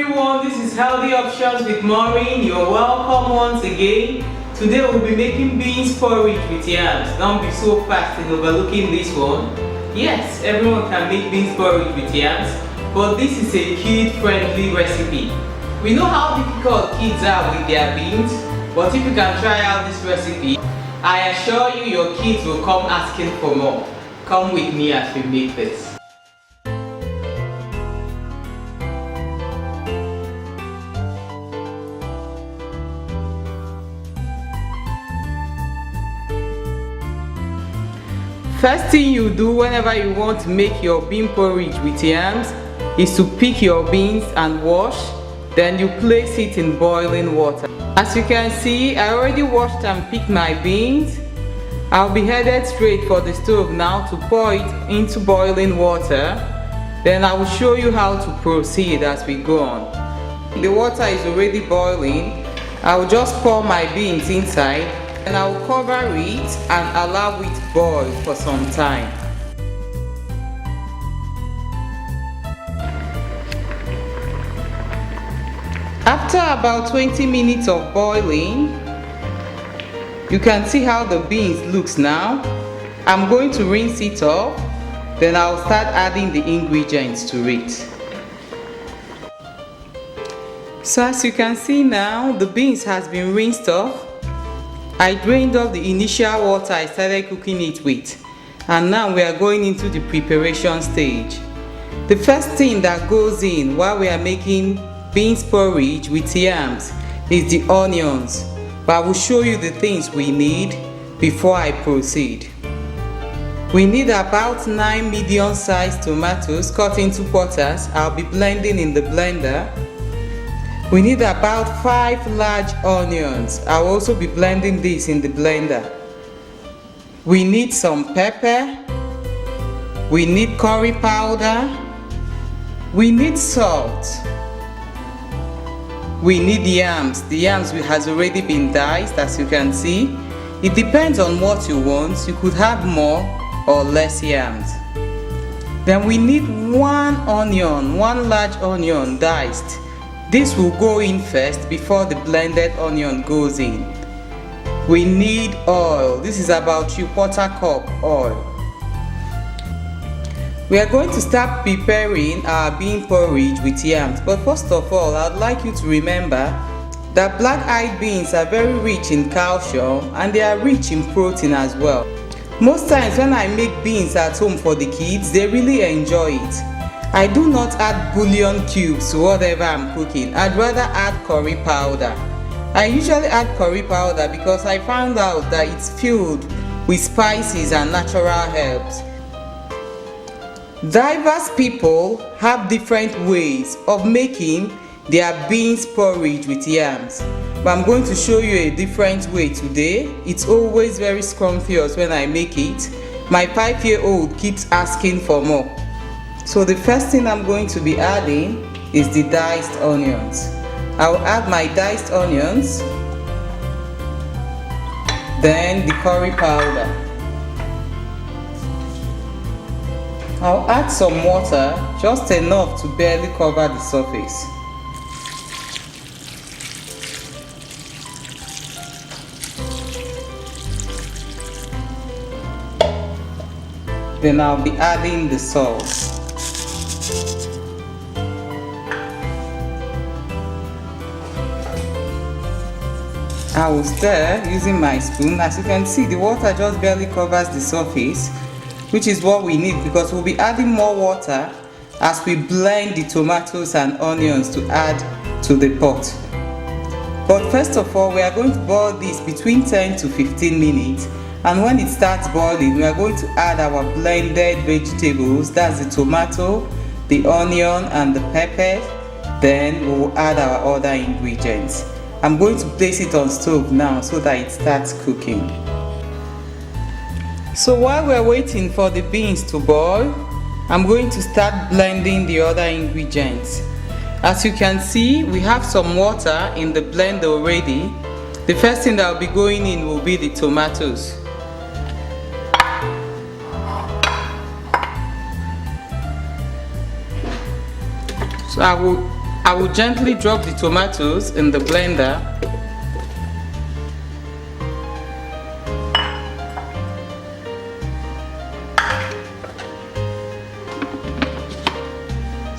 everyone, this is Healthy Options with Maureen. You're welcome once again. Today we'll be making beans porridge with yams. Don't be so fast in overlooking this one. Yes, everyone can make beans porridge with yams, but this is a kid-friendly recipe. We know how difficult kids are with their beans, but if you can try out this recipe, I assure you your kids will come asking for more. Come with me as we make this. First thing you do whenever you want to make your bean porridge with yams is to pick your beans and wash, then you place it in boiling water. As you can see, I already washed and picked my beans. I'll be headed straight for the stove now to pour it into boiling water. Then I will show you how to proceed as we go on. The water is already boiling. I will just pour my beans inside and I will cover it and allow it boil for some time. After about 20 minutes of boiling, you can see how the beans looks now. I'm going to rinse it off, then I'll start adding the ingredients to it. So as you can see now, the beans has been rinsed off. I drained off the initial water I started cooking it with, and now we are going into the preparation stage. The first thing that goes in while we are making beans porridge with yams is the onions, but I will show you the things we need before I proceed. We need about 9 medium-sized tomatoes cut into quarters. I'll be blending in the blender. We need about 5 large onions. I'll also be blending this in the blender. We need some pepper. We need curry powder. We need salt. We need yams. The yams has already been diced, as you can see. It depends on what you want. You could have more or less yams. Then we need 1 onion, 1 large onion diced. This will go in first before the blended onion goes in. We need oil. This is about 3/4 cup oil. We are going to start preparing our bean porridge with yams, but first of all, I'd like you to remember that black-eyed beans are very rich in calcium and they are rich in protein as well. Most times when I make beans at home for the kids, they really enjoy it. I do not add bouillon cubes to whatever I'm cooking. I'd rather add curry powder. I usually add curry powder because I found out that it's filled with spices and natural herbs. Diverse people have different ways of making their beans porridge with yams, but I'm going to show you a different way today. It's always very scrumptious when I make it. My 5-year-old keeps asking for more. So the first thing I'm going to be adding is the diced onions. I'll add my diced onions, then the curry powder. I'll add some water, just enough to barely cover the surface. Then I'll be adding the salt. I will stir using my spoon. As you can see, the water just barely covers the surface, which is what we need because we'll be adding more water as we blend the tomatoes and onions to add to the pot. But first of all, we are going to boil this between 10 to 15 minutes, and when it starts boiling, we are going to add our blended vegetables. That's the tomato, the onion and the pepper. Then we will add our other ingredients. I'm going to place it on stove now so that it starts cooking. So while we're waiting for the beans to boil, I'm going to start blending the other ingredients. As you can see, we have some water in the blender already. The first thing that will be going in will be the tomatoes. So I I will gently drop the tomatoes in the blender.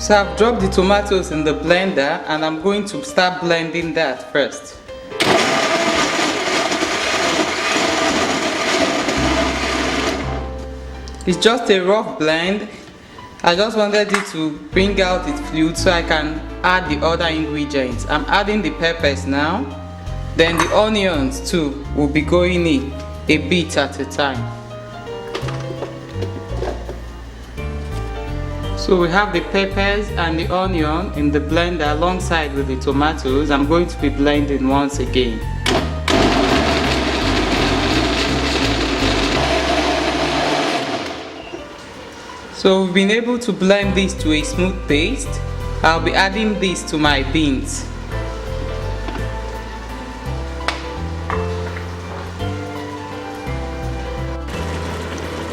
So I've dropped the tomatoes in the blender and I'm going to start blending that first. It's just a rough blend. I just wanted it to bring out its fluid so I can add the other ingredients. I'm adding the peppers now. Then the onions too will be going in a bit at a time. So we have the peppers and the onion in the blender alongside with the tomatoes. I'm going to be blending once again. So we've been able to blend this to a smooth paste. I'll be adding this to my beans.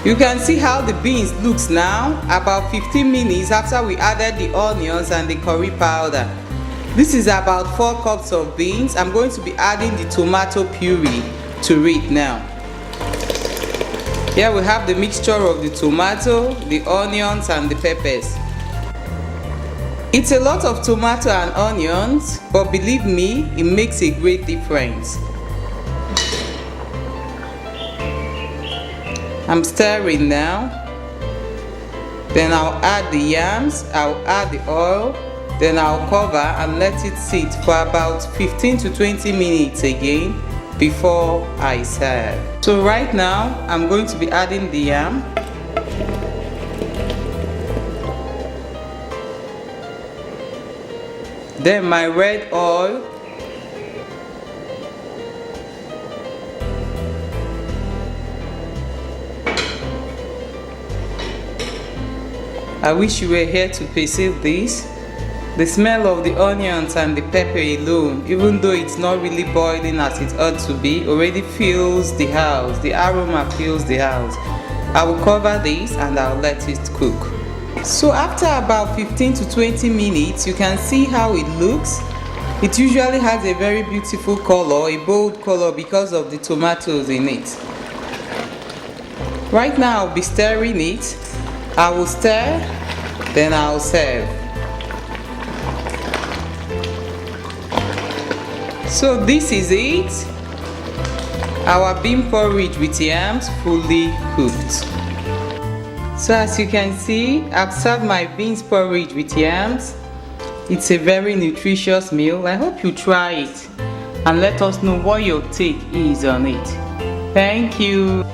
You can see how the beans looks now, about 15 minutes after we added the onions and the curry powder. This is about 4 cups of beans. I'm going to be adding the tomato puree to it now. Here we have the mixture of the tomato, the onions and the peppers. It's a lot of tomato and onions, but believe me, it makes a great difference. I'm stirring now. Then I'll add the yams, I'll add the oil, then I'll cover and let it sit for about 15 to 20 minutes again before I serve. So right now I'm going to be adding the yam. Then my red oil. I wish you were here to perceive this. The smell of the onions and the pepper alone, even though it's not really boiling as it ought to be, already fills the house. The aroma fills the house. I will cover this and I'll let it cook. So after about 15 to 20 minutes, you can see how it looks. It usually has a very beautiful color, a bold color because of the tomatoes in it. Right now I'll be stirring it. I will stir, then I'll serve. So this is it. Our bean porridge with yams fully cooked. So as you can see, I've served my beans porridge with yams. It's a very nutritious meal. I hope you try it and let us know what your take is on it. Thank you.